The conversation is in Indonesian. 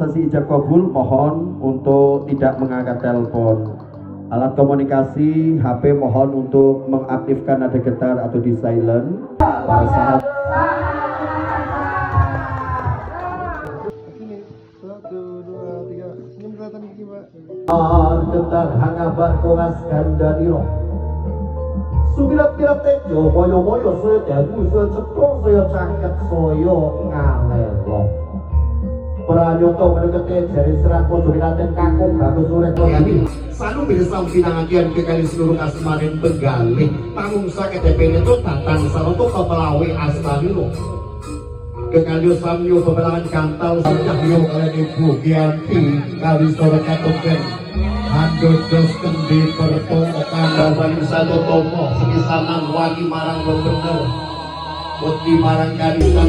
Sesi ijab kabul mohon untuk tidak mengangkat telepon. Alat komunikasi HP mohon untuk mengaktifkan nada getar atau di silent. Para sahabat. Getar hangabat kongas kandaniro. Subilat-bilat tejo moyo-moyo saya dagu saya ceplok saya cangket saya ngalelo. Pranyoto mendekati dari serat pojok dan kakung bagus sore kami selalu bersama pinangagian kekali seluruh asmarin Benggali tanggung sakit DPN itu tatan saroto kepelawi asmarino kekali samyo pepelangan kantal samyo kalian ibu Gianti kali sore katoken hando dos kendi pertokokan dan satu tomo sekisanan wani marang bener Wati marang karisan